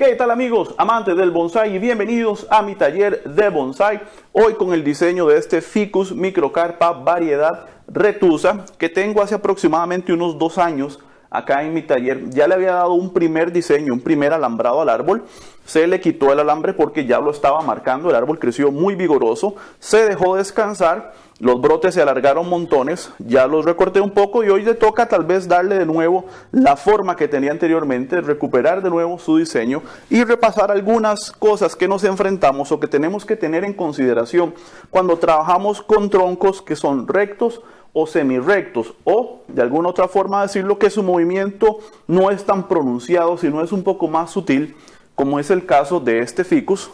¿Qué tal amigos, amantes del bonsai? Y bienvenidos a mi taller de bonsai. Hoy con el diseño de este Ficus microcarpa variedad retusa que tengo hace aproximadamente unos 2 años acá en mi taller. Ya le había dado un primer diseño, un primer alambrado al árbol. Se le quitó el alambre porque ya lo estaba marcando. El árbol creció muy vigoroso. Se dejó descansar. Los brotes se alargaron montones. Ya los recorté un poco y hoy le toca tal vez darle de nuevo la forma que tenía anteriormente, recuperar de nuevo su diseño y repasar algunas cosas que nos enfrentamos o que tenemos que tener en consideración cuando trabajamos con troncos que son rectos o semirectos, o de alguna otra forma decirlo, que su movimiento no es tan pronunciado, sino es un poco más sutil, como es el caso de este ficus,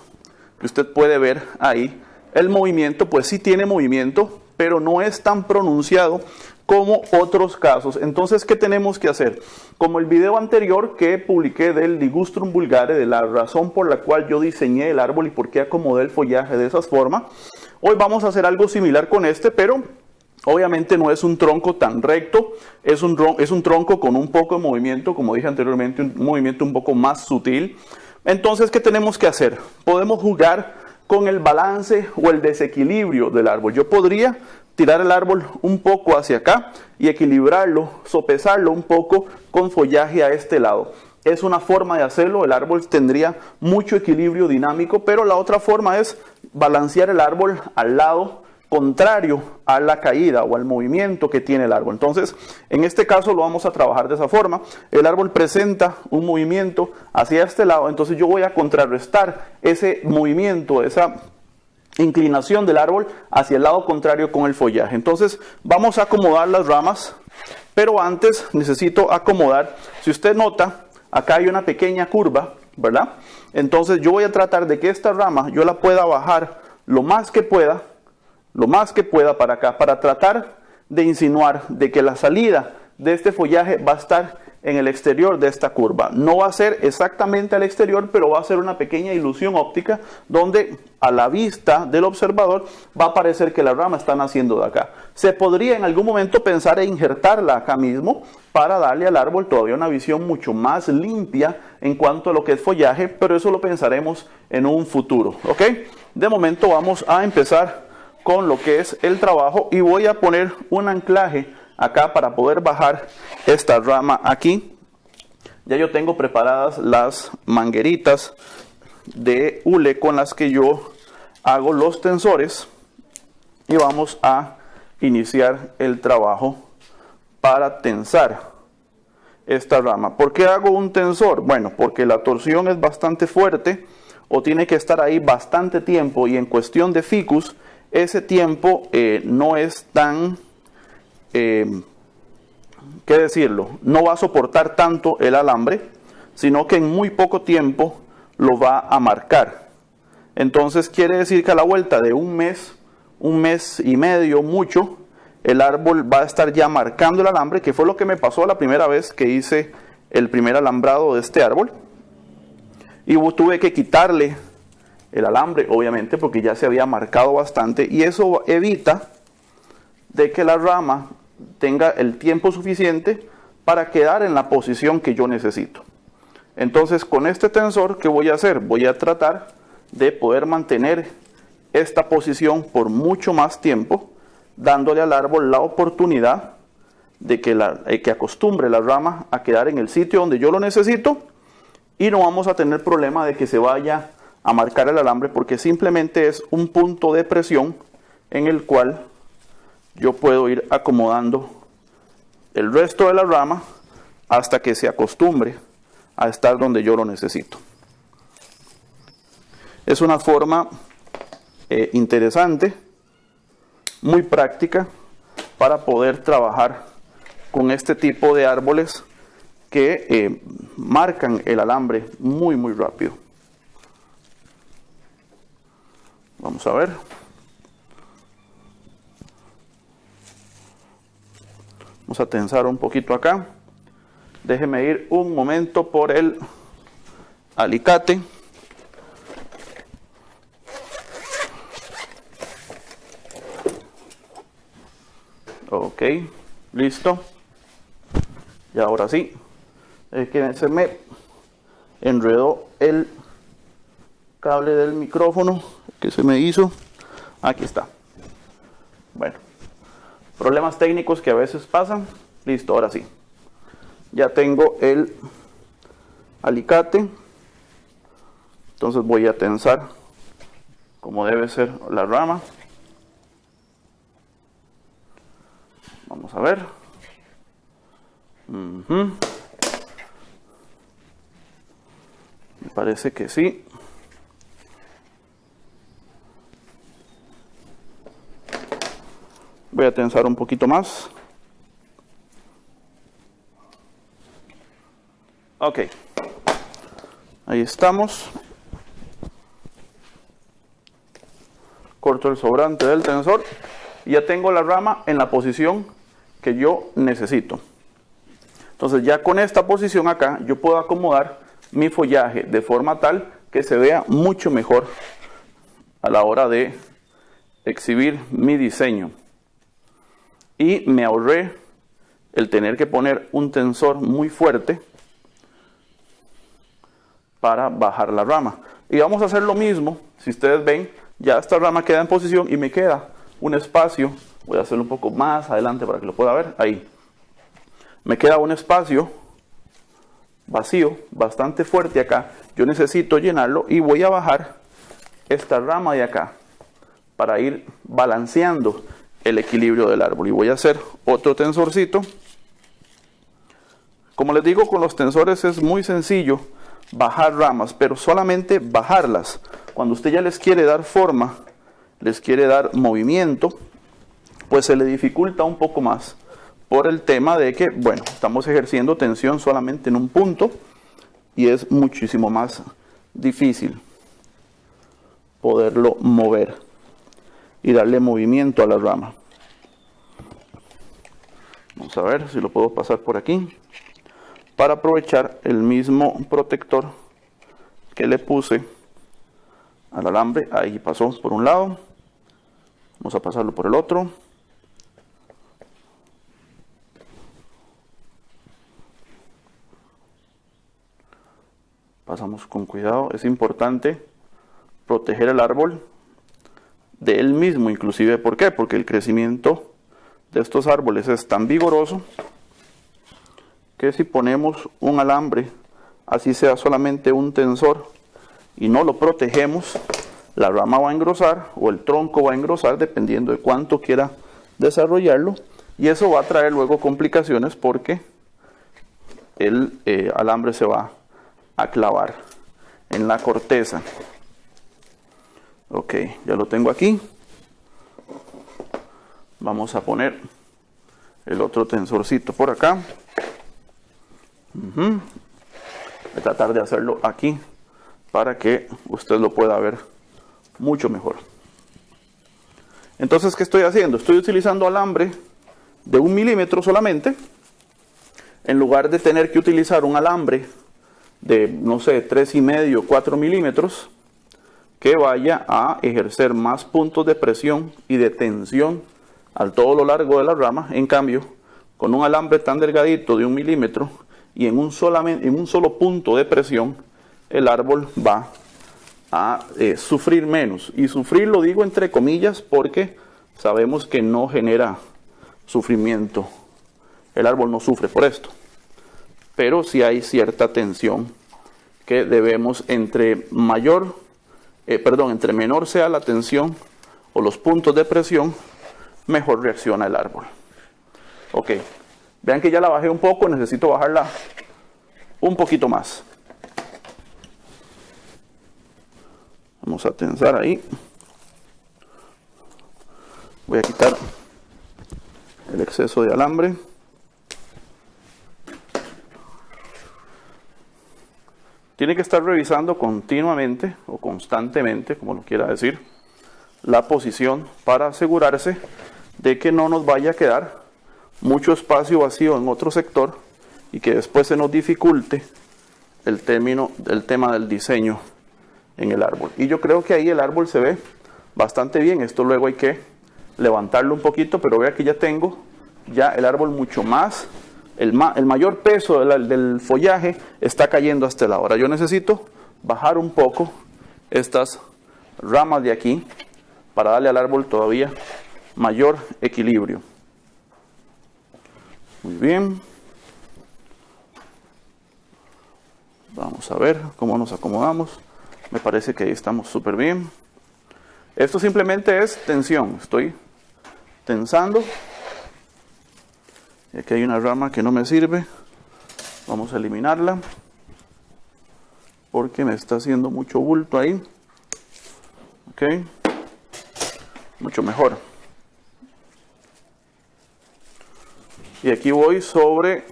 que usted puede ver ahí. El movimiento, pues sí tiene movimiento, pero no es tan pronunciado como otros casos. Entonces, ¿qué tenemos que hacer? Como el video anterior que publiqué del Ligustrum vulgare, de la razón por la cual yo diseñé el árbol y por qué acomodé el follaje de esa forma, hoy vamos a hacer algo similar con este, pero obviamente no es un tronco tan recto, es un tronco con un poco de movimiento, como dije anteriormente, un movimiento un poco más sutil. Entonces, ¿qué tenemos que hacer? Podemos jugar con el balance o el desequilibrio del árbol. Yo podría tirar el árbol un poco hacia acá y equilibrarlo, sopesarlo un poco con follaje a este lado. Es una forma de hacerlo, el árbol tendría mucho equilibrio dinámico, pero la otra forma es balancear el árbol al lado contrario a la caída o al movimiento que tiene el árbol. Entonces, en este caso lo vamos a trabajar de esa forma. El árbol presenta un movimiento hacia este lado, entonces yo voy a contrarrestar ese movimiento, esa inclinación del árbol hacia el lado contrario con el follaje. Entonces, vamos a acomodar las ramas, pero antes necesito acomodar, si usted nota, acá hay una pequeña curva, ¿verdad? Entonces, yo voy a tratar de que esta rama yo la pueda bajar lo más que pueda para acá, para tratar de insinuar de que la salida de este follaje va a estar en el exterior de esta curva. No va a ser exactamente al exterior, pero va a ser una pequeña ilusión óptica donde a la vista del observador va a parecer que la rama está naciendo de acá. Se podría en algún momento pensar en injertarla acá mismo para darle al árbol todavía una visión mucho más limpia en cuanto a lo que es follaje, pero eso lo pensaremos en un futuro, ¿ok? De momento vamos a empezar con lo que es el trabajo y voy a poner un anclaje acá para poder bajar esta rama aquí. Ya yo tengo preparadas las mangueritas de hule con las que yo hago los tensores y vamos a iniciar el trabajo para tensar esta rama. ¿Por qué hago un tensor? Bueno, porque la torsión es bastante fuerte o tiene que estar ahí bastante tiempo, y en cuestión de ficus ese tiempo no es tan, ¿qué decirlo? No va a soportar tanto el alambre, sino que en muy poco tiempo lo va a marcar. Entonces quiere decir que a la vuelta de un mes y medio, mucho, el árbol va a estar ya marcando el alambre, que fue lo que me pasó la primera vez que hice el primer alambrado de este árbol. Y tuve que quitarle el alambre, obviamente, porque ya se había marcado bastante, y eso evita de que la rama tenga el tiempo suficiente para quedar en la posición que yo necesito. Entonces, con este tensor, ¿qué voy a hacer? Voy a tratar de poder mantener esta posición por mucho más tiempo, dándole al árbol la oportunidad de que acostumbre la rama a quedar en el sitio donde yo lo necesito, y no vamos a tener problema de que se vaya a marcar el alambre, porque simplemente es un punto de presión en el cual yo puedo ir acomodando el resto de la rama hasta que se acostumbre a estar donde yo lo necesito. Es una forma interesante, muy práctica, para poder trabajar con este tipo de árboles que marcan el alambre muy rápido. Vamos a ver. Vamos a tensar un poquito acá. Déjeme ir un momento por el alicate. Ok, listo. Y ahora sí, es que se me enredó el cable del micrófono que se me hizo. Aquí está. Bueno, problemas técnicos que a veces pasan. Listo, ahora sí. Ya tengo el alicate. Entonces voy a tensar como debe ser la rama. Vamos a ver. Me parece que sí. Voy a tensar un poquito más. Ok. Ahí estamos. Corto el sobrante del tensor. Y ya tengo la rama en la posición que yo necesito. Entonces ya con esta posición acá yo puedo acomodar mi follaje de forma tal que se vea mucho mejor a la hora de exhibir mi diseño. Y me ahorré el tener que poner un tensor muy fuerte para bajar la rama. Y vamos a hacer lo mismo. Si ustedes ven, ya esta rama queda en posición y me queda un espacio. Voy a hacerlo un poco más adelante para que lo pueda ver. Ahí. Me queda un espacio vacío, bastante fuerte acá. Yo necesito llenarlo y voy a bajar esta rama de acá para ir balanceando el equilibrio del árbol. Y voy a hacer otro tensorcito. Como les digo, con los tensores es muy sencillo bajar ramas, pero solamente bajarlas. Cuando usted ya les quiere dar forma, les quiere dar movimiento, pues se le dificulta un poco más por el tema de que, bueno, estamos ejerciendo tensión solamente en un punto y es muchísimo más difícil poderlo mover y darle movimiento a la rama. Vamos a ver si lo puedo pasar por aquí para aprovechar el mismo protector que le puse al alambre. Ahí pasó por un lado. Vamos a pasarlo por el otro. Pasamos con cuidado. Es importante proteger el árbol de él mismo, inclusive. ¿Por qué? Porque el crecimiento de estos árboles es tan vigoroso que si ponemos un alambre, así sea solamente un tensor, y no lo protegemos, la rama va a engrosar o el tronco va a engrosar dependiendo de cuánto quiera desarrollarlo, y eso va a traer luego complicaciones porque el alambre se va a clavar en la corteza. Ok, ya lo tengo aquí. Vamos a poner el otro tensorcito por acá. Voy a tratar de hacerlo aquí para que usted lo pueda ver mucho mejor. Entonces, ¿qué estoy haciendo? Estoy utilizando alambre de 1 milímetro solamente, en lugar de tener que utilizar un alambre de, no sé, 3,5, 4 milímetros, que vaya a ejercer más puntos de presión y de tensión a todo lo largo de la rama. En cambio, con un alambre tan delgadito de 1 milímetro y en un solo punto de presión, el árbol va a sufrir menos. Y sufrir lo digo entre comillas porque sabemos que no genera sufrimiento. El árbol no sufre por esto. Pero sí hay cierta tensión que debemos, entre menor sea la tensión o los puntos de presión, mejor reacciona el árbol. Ok, vean que ya la bajé un poco, necesito bajarla un poquito más. Vamos a tensar ahí. Voy a quitar el exceso de alambre. Tiene que estar revisando continuamente o constantemente, como lo quiera decir, la posición para asegurarse de que no nos vaya a quedar mucho espacio vacío en otro sector y que después se nos dificulte el tema del diseño en el árbol. Y yo creo que ahí el árbol se ve bastante bien. Esto luego hay que levantarlo un poquito, pero vea que ya tengo ya el árbol mucho más. El mayor peso del follaje está cayendo hasta la hora. Yo necesito bajar un poco estas ramas de aquí para darle al árbol todavía mayor equilibrio. Muy bien. Vamos a ver cómo nos acomodamos. Me parece que ahí estamos súper bien. Esto simplemente es tensión. Estoy tensando. Y aquí hay una rama que no me sirve. Vamos a eliminarla porque me está haciendo mucho bulto ahí. Ok. Mucho mejor. Y aquí voy sobre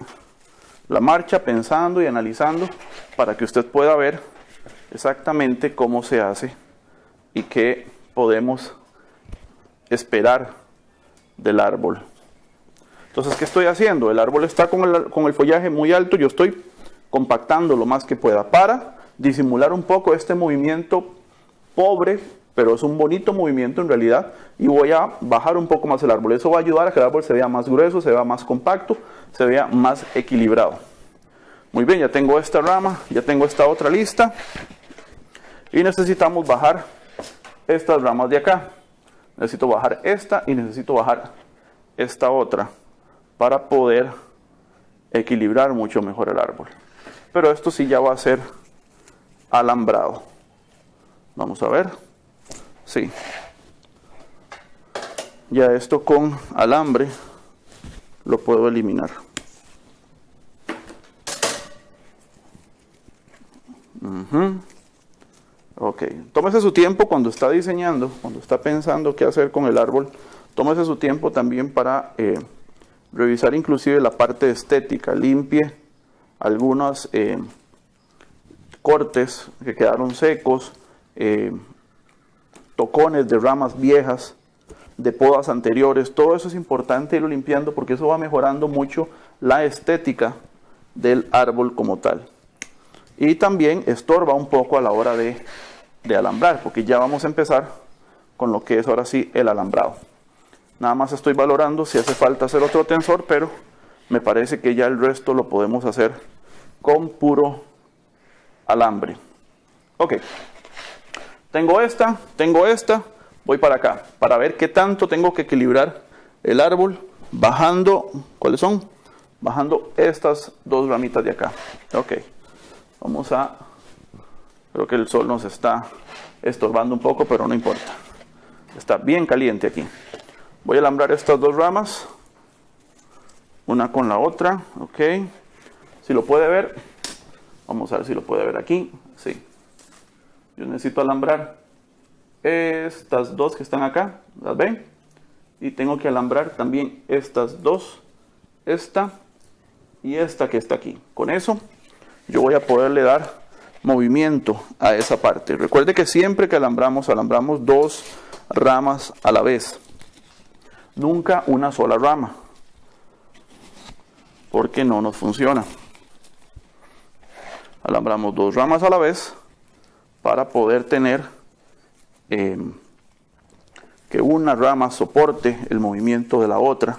la marcha pensando y analizando para que usted pueda ver exactamente cómo se hace y qué podemos esperar del árbol. Entonces, ¿qué estoy haciendo? El árbol está con el follaje muy alto, yo estoy compactando lo más que pueda para disimular un poco este movimiento pobre, pero es un bonito movimiento en realidad, y voy a bajar un poco más el árbol. Eso va a ayudar a que el árbol se vea más grueso, se vea más compacto, se vea más equilibrado. Muy bien, ya tengo esta rama, ya tengo esta otra lista, y necesitamos bajar estas ramas de acá. Necesito bajar esta y necesito bajar esta otra para poder equilibrar mucho mejor el árbol. Pero esto sí ya va a ser alambrado. Vamos a ver. Sí. Ya esto con alambre lo puedo eliminar. Ok, tómese su tiempo cuando está diseñando, cuando está pensando qué hacer con el árbol. Tómese su tiempo también para revisar inclusive la parte estética. Limpie algunos cortes que quedaron secos, tocones de ramas viejas, de podas anteriores. Todo eso es importante irlo limpiando porque eso va mejorando mucho la estética del árbol como tal. Y también estorba un poco a la hora de alambrar, porque ya vamos a empezar con lo que es ahora sí el alambrado. Nada más estoy valorando si hace falta hacer otro tensor, pero me parece que ya el resto lo podemos hacer con puro alambre. Ok, tengo esta, voy para acá, para ver qué tanto tengo que equilibrar el árbol, bajando, ¿cuáles son? Bajando estas dos ramitas de acá. Ok, vamos a, creo que el sol nos está estorbando un poco, pero no importa. Está bien caliente aquí. Voy a alambrar estas dos ramas, una con la otra, ok. Si lo puede ver, vamos a ver si lo puede ver aquí, sí. Yo necesito alambrar estas dos que están acá, ¿las ven? Y tengo que alambrar también estas dos, esta y esta que está aquí. Con eso yo voy a poderle dar movimiento a esa parte. Recuerde que siempre que alambramos dos ramas a la vez, nunca una sola rama, porque no nos funciona. Alambramos dos ramas a la vez para poder tener que una rama soporte el movimiento de la otra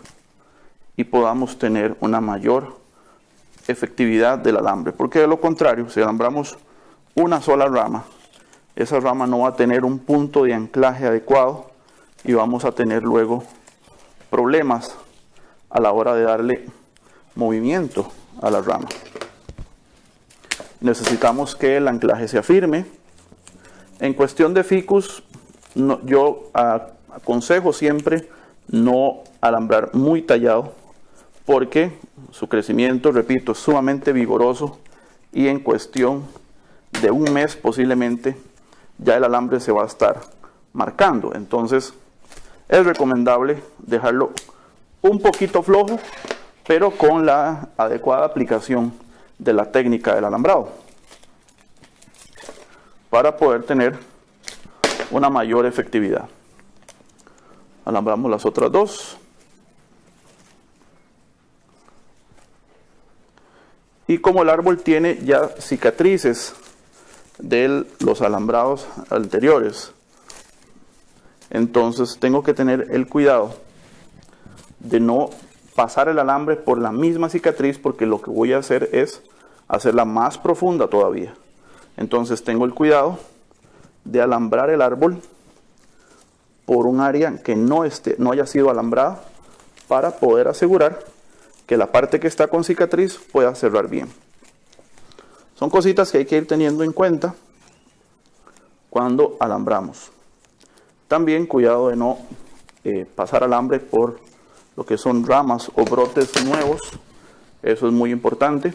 y podamos tener una mayor efectividad del alambre, porque de lo contrario, si alambramos una sola rama, esa rama no va a tener un punto de anclaje adecuado y vamos a tener luego problemas a la hora de darle movimiento a la rama. Necesitamos que el anclaje sea firme. En cuestión de ficus, yo aconsejo siempre no alambrar muy tallado, porque su crecimiento, repito, es sumamente vigoroso y en cuestión de un mes posiblemente ya el alambre se va a estar marcando. Entonces es recomendable dejarlo un poquito flojo, pero con la adecuada aplicación de la técnica del alambrado para poder tener una mayor efectividad. Alambramos las otras dos. Y como el árbol tiene ya cicatrices de los alambrados anteriores, entonces tengo que tener el cuidado de no pasar el alambre por la misma cicatriz, porque lo que voy a hacer es hacerla más profunda todavía. Entonces tengo el cuidado de alambrar el árbol por un área que no haya sido alambrada, para poder asegurar que la parte que está con cicatriz pueda cerrar bien. Son cositas que hay que ir teniendo en cuenta cuando alambramos. También cuidado de no pasar alambre por lo que son ramas o brotes nuevos. Eso es muy importante.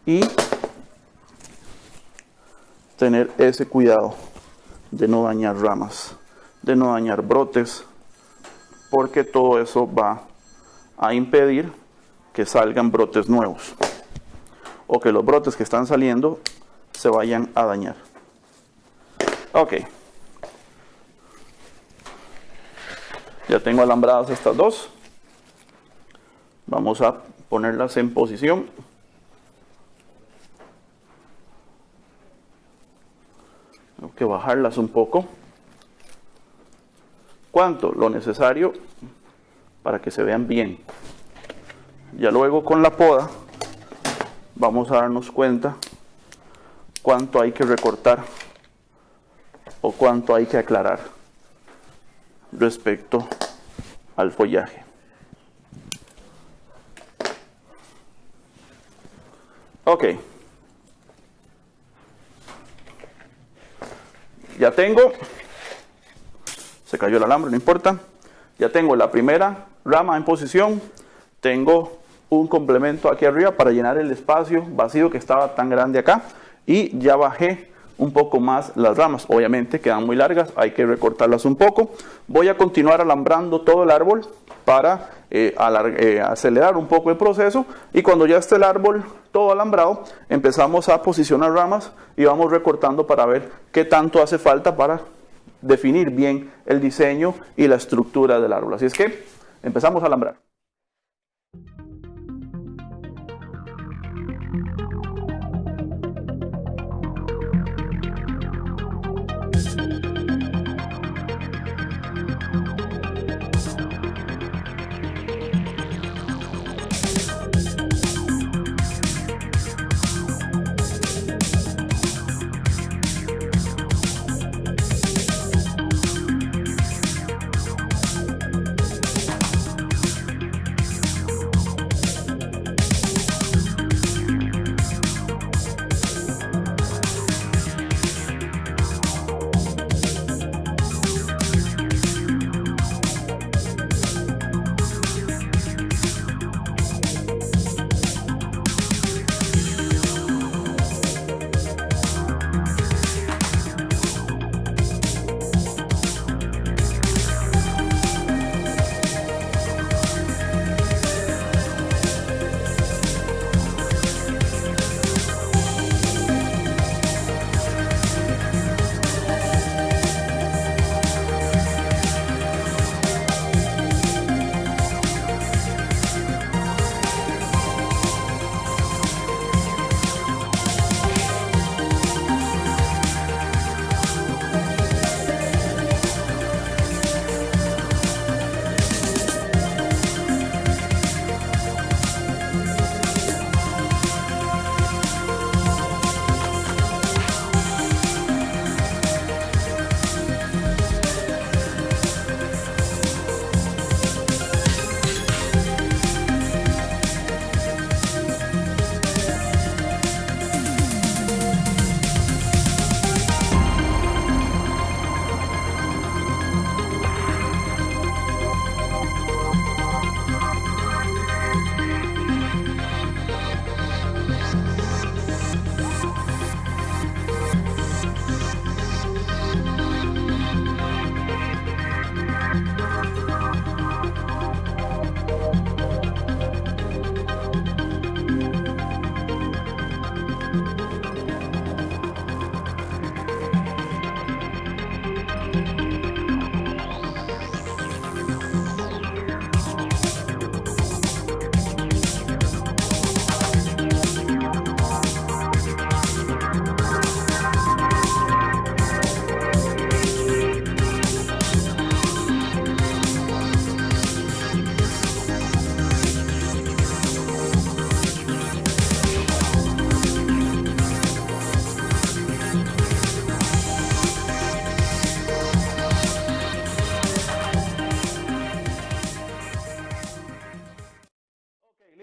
Y tener ese cuidado de no dañar ramas, de no dañar brotes, porque todo eso va a impedir que salgan brotes nuevos o que los brotes que están saliendo se vayan a dañar. Ok. Ya tengo alambradas estas dos. Vamos a ponerlas en posición. Tengo que bajarlas un poco. ¿Cuánto? Lo necesario para que se vean bien. Ya luego con la poda vamos a darnos cuenta cuánto hay que recortar o cuánto hay que aclarar respecto al follaje. Ok. Ya tengo, se cayó el alambre, no importa. Ya tengo la primera rama en posición. Tengo un complemento aquí arriba para llenar el espacio vacío que estaba tan grande acá. Y ya bajé un poco más las ramas. Obviamente quedan muy largas, hay que recortarlas un poco. Voy a continuar alambrando todo el árbol para acelerar un poco el proceso. Y cuando ya esté el árbol todo alambrado, empezamos a posicionar ramas y vamos recortando para ver qué tanto hace falta para definir bien el diseño y la estructura del árbol. Así es que empezamos a alambrar.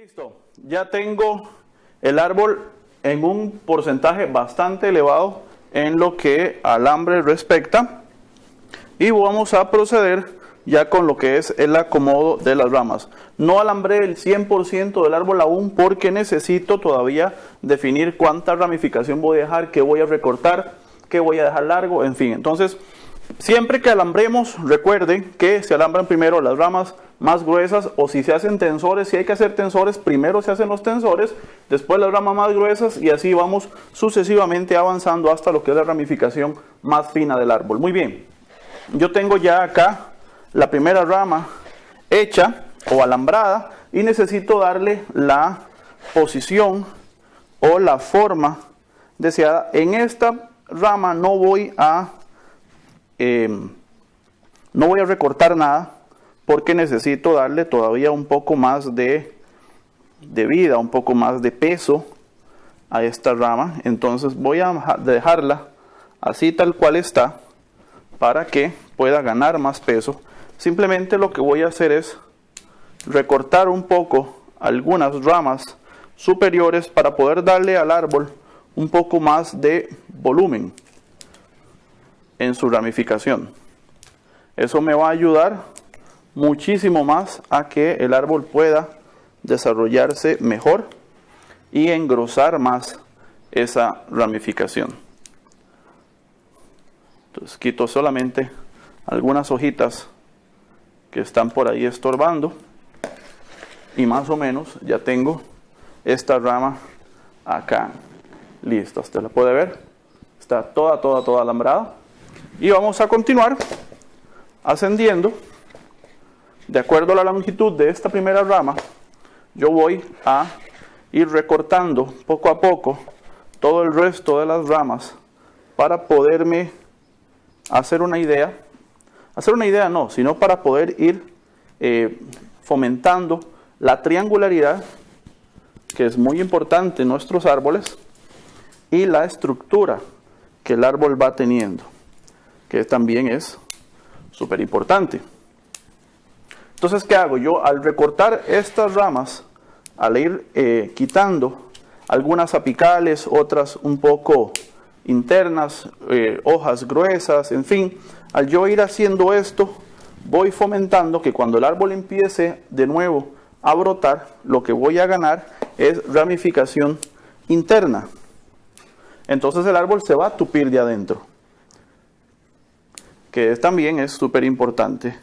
Listo, ya tengo el árbol en un porcentaje bastante elevado en lo que alambre respecta y vamos a proceder ya con lo que es el acomodo de las ramas. No alambré el 100% del árbol aún porque necesito todavía definir cuánta ramificación voy a dejar, qué voy a recortar, qué voy a dejar largo, en fin. Entonces, siempre que alambremos, recuerden que se alambran primero las ramas más gruesas, o si se hacen tensores, si hay que hacer tensores, primero se hacen los tensores, después las ramas más gruesas y así vamos sucesivamente avanzando hasta lo que es la ramificación más fina del árbol. Muy bien, yo tengo ya acá la primera rama hecha o alambrada y necesito darle la posición o la forma deseada. En esta rama no voy a recortar nada porque necesito darle todavía un poco más de vida, un poco más de peso a esta rama. Entonces voy a dejarla así tal cual está para que pueda ganar más peso. Simplemente lo que voy a hacer es recortar un poco algunas ramas superiores para poder darle al árbol un poco más de volumen en su ramificación. Eso me va a ayudar muchísimo más a que el árbol pueda desarrollarse mejor y engrosar más esa ramificación. Entonces quito solamente algunas hojitas que están por ahí estorbando y más o menos ya tengo esta rama acá lista. Usted la puede ver, está toda alambrada y vamos a continuar ascendiendo. De acuerdo a la longitud de esta primera rama, yo voy a ir recortando poco a poco todo el resto de las ramas para poderme hacer una idea no, sino para poder ir fomentando la triangularidad, que es muy importante en nuestros árboles, y la estructura que el árbol va teniendo, que también es súper importante. Entonces, ¿qué hago? Yo al recortar estas ramas, al ir quitando algunas apicales, otras un poco internas, hojas gruesas, en fin, al yo ir haciendo esto, voy fomentando que cuando el árbol empiece de nuevo a brotar, lo que voy a ganar es ramificación interna. Entonces el árbol se va a tupir de adentro, que también es súper importante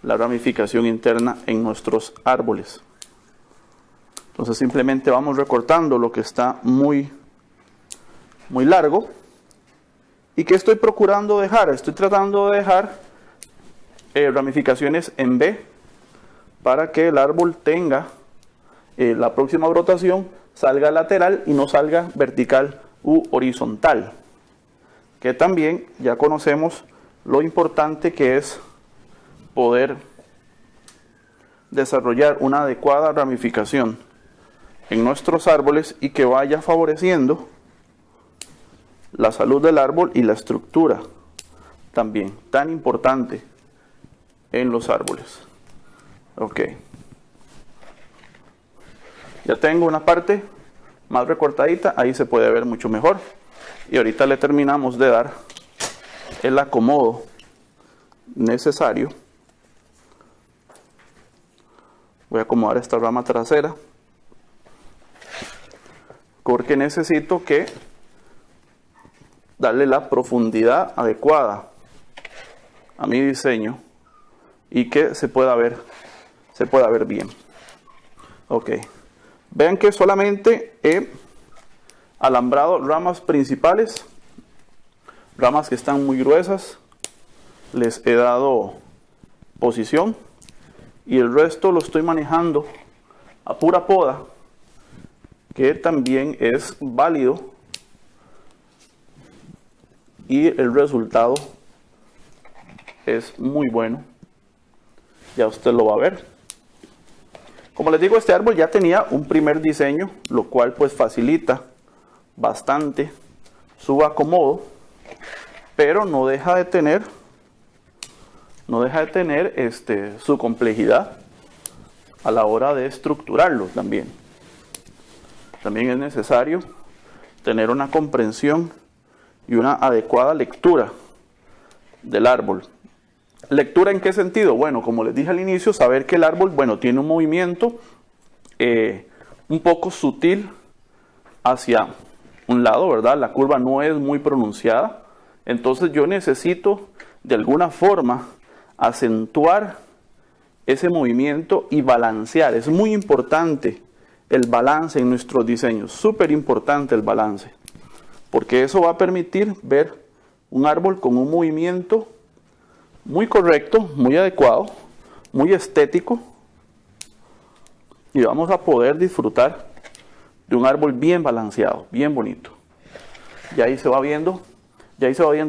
la ramificación interna en nuestros árboles. Entonces simplemente vamos recortando lo que está muy largo. ¿Y qué estoy procurando dejar? Estoy tratando de dejar ramificaciones en B para que el árbol tenga la próxima brotación salga lateral y no salga vertical u horizontal. Que también ya conocemos lo importante que es poder desarrollar una adecuada ramificación en nuestros árboles y que vaya favoreciendo la salud del árbol y la estructura también, tan importante en los árboles. Ok. Ya tengo una parte más recortadita, ahí se puede ver mucho mejor. Y ahorita le terminamos de dar el acomodo necesario. Voy a acomodar esta rama trasera porque necesito que darle la profundidad adecuada a mi diseño y que se pueda ver bien. Ok, vean que solamente he alambrado ramas principales, ramas que están muy gruesas, les he dado posición y el resto lo estoy manejando a pura poda, que también es válido y el resultado es muy bueno. Ya usted lo va a ver. Como les digo, este árbol ya tenía un primer diseño, lo cual pues facilita bastante su acomodo, pero no deja de tener su complejidad a la hora de estructurarlo también. También es necesario tener una comprensión y una adecuada lectura del árbol. ¿Lectura en qué sentido? Bueno, como les dije al inicio, saber que el árbol, bueno, tiene un movimiento un poco sutil hacia un lado, ¿verdad? La curva no es muy pronunciada. Entonces yo necesito de alguna forma acentuar ese movimiento y balancear. Es muy importante el balance en nuestros diseños, súper importante el balance, porque eso va a permitir ver un árbol con un movimiento muy correcto, muy adecuado, muy estético, y vamos a poder disfrutar de un árbol bien balanceado, bien bonito. Y ahí se va viendo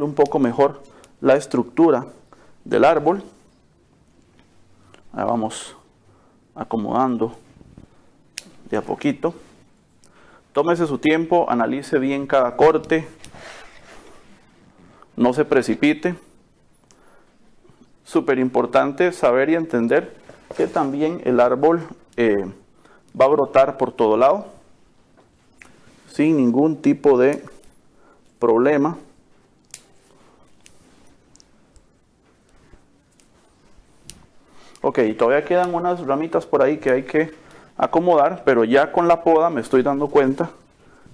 un poco mejor la estructura del árbol. Ahí vamos acomodando de a poquito. Tómese su tiempo, analice bien cada corte, no se precipite. Súper importante saber y entender que también el árbol va a brotar por todo lado sin ningún tipo de problema. Ok, todavía quedan unas ramitas por ahí que hay que acomodar, pero ya con la poda me estoy dando cuenta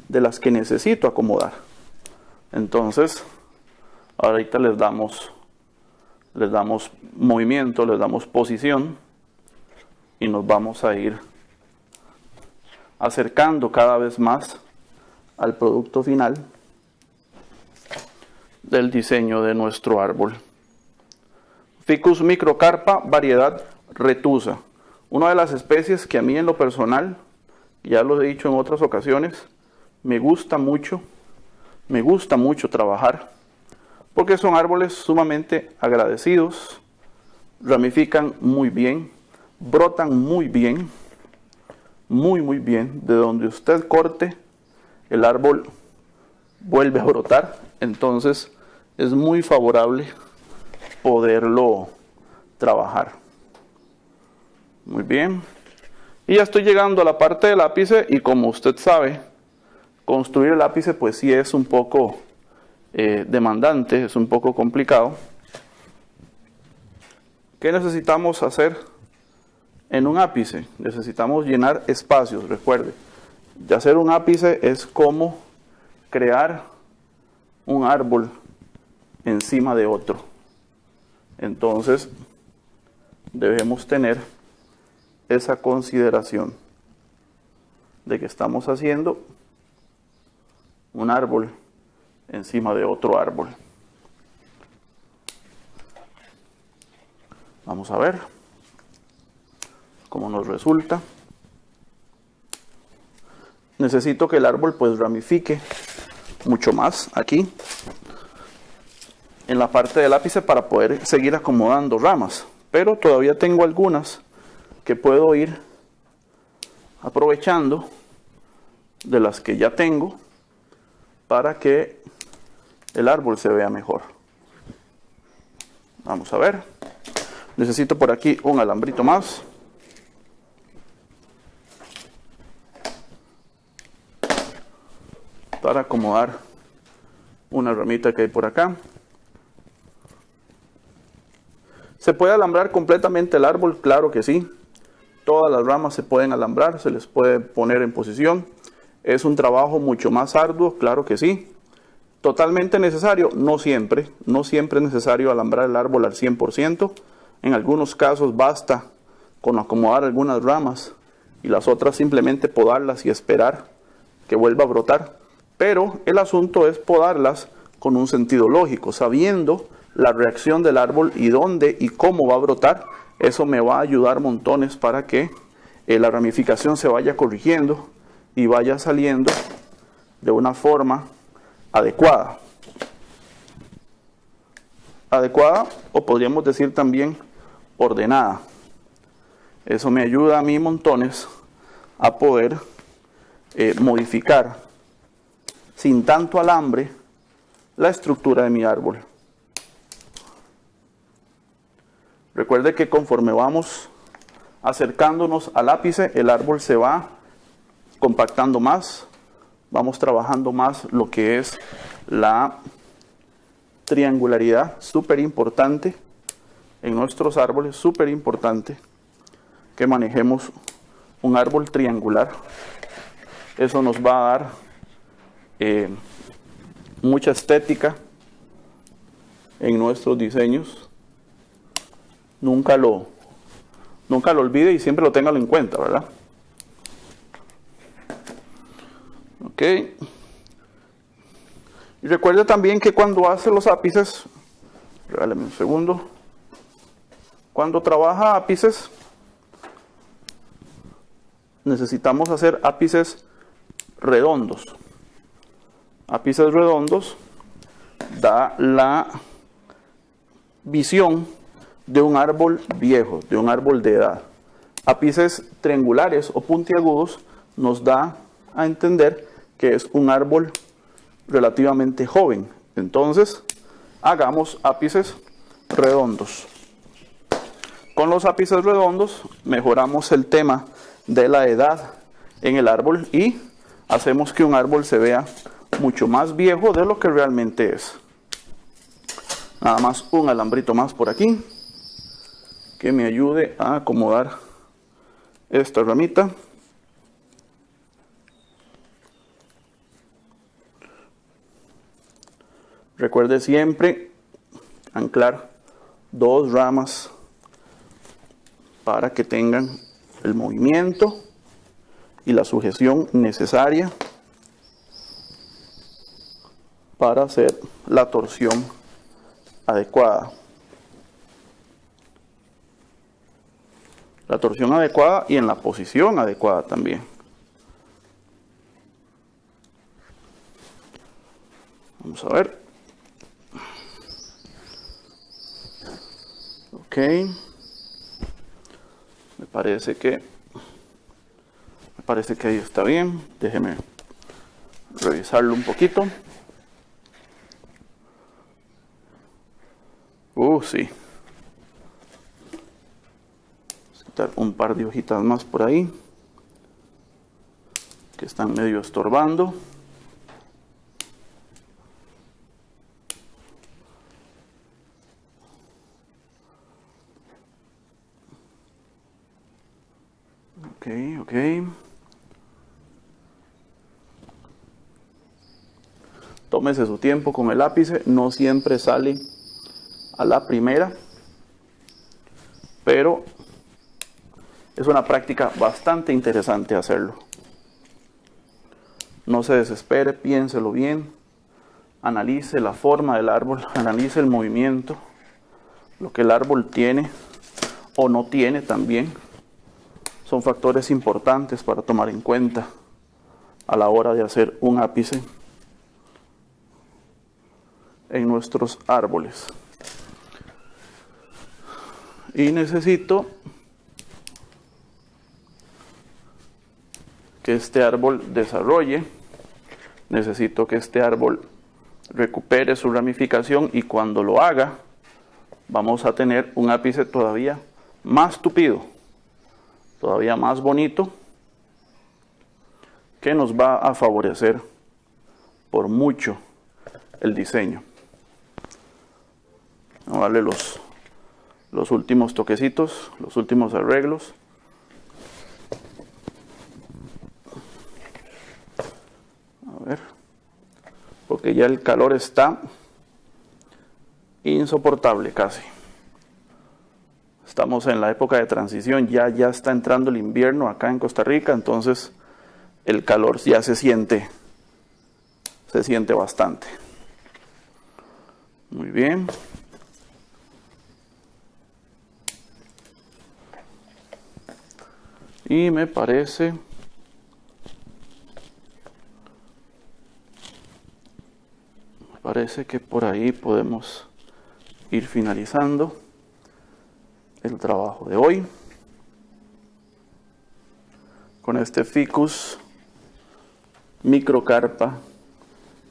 de las que necesito acomodar. Entonces, ahorita les damos movimiento, les damos posición y nos vamos a ir acercando cada vez más al producto final del diseño de nuestro árbol. Ficus microcarpa, variedad retusa. Una de las especies que a mí en lo personal, ya lo he dicho en otras ocasiones, me gusta mucho trabajar, porque son árboles sumamente agradecidos, ramifican muy bien, brotan muy bien, muy bien. De donde usted corte, el árbol vuelve a brotar, entonces es muy favorable poderlo trabajar. Muy bien. Y ya estoy llegando a la parte del ápice, y como usted sabe, construir el ápice pues sí es un poco demandante, es un poco complicado. ¿Qué necesitamos hacer en un ápice? Necesitamos llenar espacios. Recuerde, de hacer un ápice es como crear un árbol encima de otro. Entonces debemos tener esa consideración de que estamos haciendo un árbol encima de otro árbol. Vamos a ver cómo nos resulta. Necesito que el árbol pues ramifique mucho más aquí en la parte del ápice para poder seguir acomodando ramas, pero todavía tengo algunas que puedo ir aprovechando de las que ya tengo para que el árbol se vea mejor. Vamos a ver. Necesito por aquí un alambrito más. Para acomodar una ramita que hay por acá. ¿Se puede alambrar completamente el árbol? Claro que sí. Todas las ramas se pueden alambrar, se les puede poner en posición. ¿Es un trabajo mucho más arduo? Claro que sí. ¿Totalmente necesario? No siempre. No siempre es necesario alambrar el árbol al 100%. En algunos casos basta con acomodar algunas ramas y las otras simplemente podarlas y esperar que vuelva a brotar. Pero el asunto es podarlas con un sentido lógico, sabiendo la reacción del árbol y dónde y cómo va a brotar. Eso me va a ayudar montones para que la ramificación se vaya corrigiendo y vaya saliendo de una forma adecuada. Adecuada, o podríamos decir también ordenada. Eso me ayuda a mí montones a poder modificar sin tanto alambre la estructura de mi árbol. Recuerde que conforme vamos acercándonos al ápice, el árbol se va compactando más, vamos trabajando más lo que es la triangularidad, súper importante en nuestros árboles, súper importante que manejemos un árbol triangular. Eso nos va a dar mucha estética en nuestros diseños. Nunca lo olvide y siempre lo téngalo en cuenta, ¿verdad? Ok. Y recuerde también que cuando hace los ápices, regálame un segundo, cuando trabaja ápices, necesitamos hacer ápices redondos. Ápices redondos da la visión de un árbol viejo, de un árbol de edad. Ápices triangulares o puntiagudos nos da a entender que es un árbol relativamente joven. Entonces, hagamos ápices redondos. Con los ápices redondos mejoramos el tema de la edad en el árbol y hacemos que un árbol se vea mucho más viejo de lo que realmente es. Nada más un alambrito más por aquí que me ayude a acomodar esta ramita. Recuerde siempre anclar dos ramas para que tengan el movimiento y la sujeción necesaria para hacer la torsión adecuada. La torsión adecuada y en la posición adecuada también. Vamos a ver. Ok. Me parece que ahí está bien. Déjeme revisarlo un poquito. Sí. Vamos a quitar un par de hojitas más por ahí que están medio estorbando. Ok. Tómese su tiempo con el lápiz, no siempre sale a la primera, pero es una práctica bastante interesante hacerlo. No se desespere, piénselo bien, analice la forma del árbol, analice el movimiento, lo que el árbol tiene o no tiene también. Son factores importantes para tomar en cuenta a la hora de hacer un ápice en nuestros árboles. Y necesito que este árbol desarrolle, necesito que este árbol recupere su ramificación y cuando lo haga vamos a tener un ápice todavía más tupido, todavía más bonito, que nos va a favorecer por mucho el diseño. Vamos a darle los últimos toquecitos, los últimos arreglos. A ver, porque ya el calor está insoportable casi. Estamos en la época de transición, ya está entrando el invierno acá en Costa Rica, entonces el calor ya se siente bastante. Muy bien. Y me parece que por ahí podemos ir finalizando el trabajo de hoy con este ficus microcarpa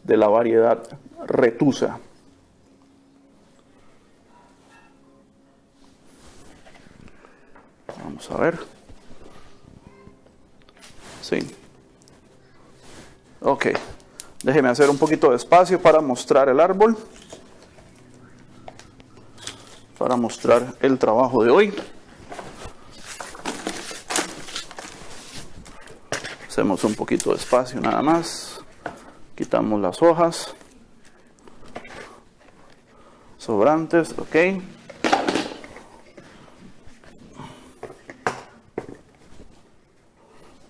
de la variedad Retusa. Vamos Vamos a ver. Sí. Ok. Déjeme hacer un poquito de espacio para mostrar el árbol. Para mostrar el trabajo de hoy. Hacemos un poquito de espacio nada más. Quitamos las hojas sobrantes, ok.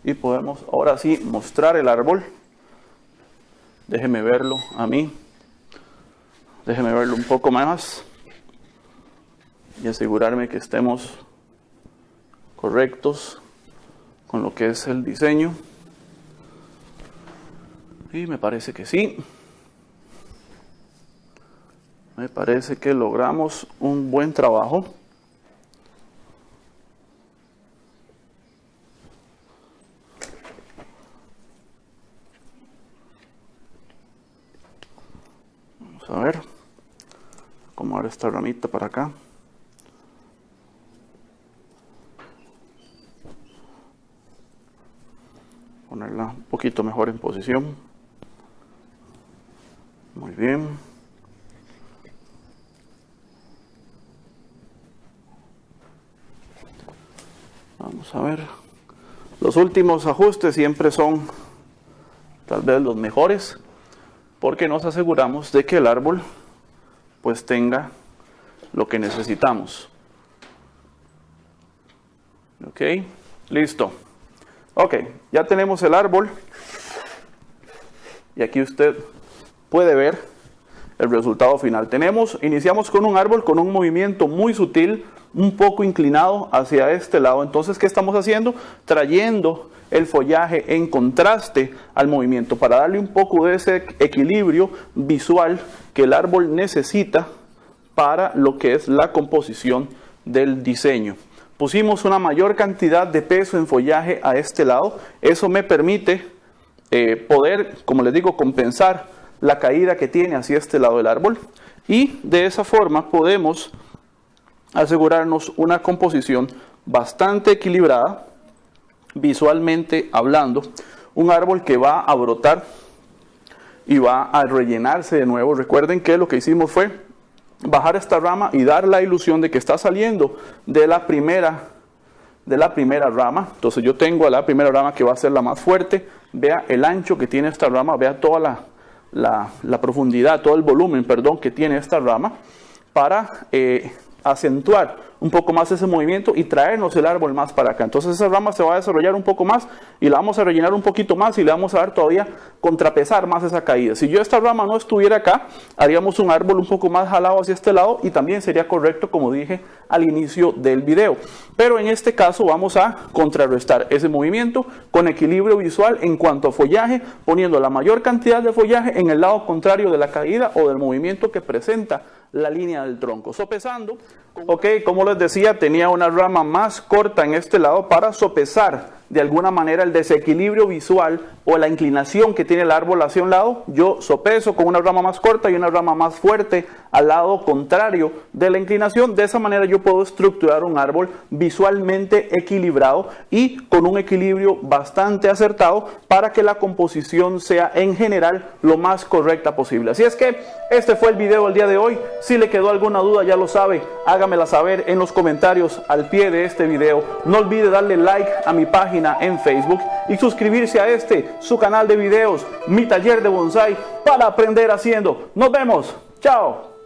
Y podemos ahora sí mostrar el árbol. Déjeme verlo a mí. Déjeme verlo un poco más. Y asegurarme que estemos correctos con lo que es el diseño. Y me parece que sí. Me parece que logramos un buen trabajo. Vamos a ver. Acomodar esta ramita para acá. Ponerla un poquito mejor en posición. Muy bien. Vamos a ver. Los últimos ajustes siempre son tal vez los mejores, porque nos aseguramos de que el árbol pues tenga lo que necesitamos. Ok, listo. Ok, ya tenemos el árbol y aquí usted puede ver el resultado final. Iniciamos con un árbol con un movimiento muy sutil, un poco inclinado hacia este lado. Entonces, ¿qué estamos haciendo? Trayendo el follaje en contraste al movimiento para darle un poco de ese equilibrio visual que el árbol necesita para lo que es la composición del diseño. Pusimos una mayor cantidad de peso en follaje a este lado. Eso me permite poder, como les digo, compensar la caída que tiene hacia este lado del árbol. Y de esa forma podemos asegurarnos una composición bastante equilibrada, visualmente hablando. Un árbol que va a brotar y va a rellenarse de nuevo. Recuerden que lo que hicimos fue bajar esta rama y dar la ilusión de que está saliendo de la primera rama. Entonces yo tengo la primera rama que va a ser la más fuerte. Vea el ancho que tiene esta rama, vea toda la profundidad, todo el volumen, perdón, que tiene esta rama, para acentuar un poco más ese movimiento y traernos el árbol más para acá. Entonces esa rama se va a desarrollar un poco más y la vamos a rellenar un poquito más y le vamos a dar todavía contrapesar más esa caída. Si yo esta rama no estuviera acá, haríamos un árbol un poco más jalado hacia este lado y también sería correcto, como dije al inicio del video. Pero en este caso vamos a contrarrestar ese movimiento con equilibrio visual en cuanto a follaje, poniendo la mayor cantidad de follaje en el lado contrario de la caída o del movimiento que presenta la línea del tronco. Sopesando, ok, como les decía, tenía una rama más corta en este lado para sopesar de alguna manera el desequilibrio visual o la inclinación que tiene el árbol hacia un lado. Yo sopeso con una rama más corta y una rama más fuerte al lado contrario de la inclinación. De esa manera yo puedo estructurar un árbol visualmente equilibrado y con un equilibrio bastante acertado para que la composición sea en general lo más correcta posible. Así es que este fue el video del día de hoy. Si le quedó alguna duda, ya lo sabe, hágamela saber en los comentarios al pie de este video. No olvide darle like a mi página en Facebook y suscribirse a su canal de videos, Mi Taller de Bonsai, para aprender haciendo. Nos vemos. Chao.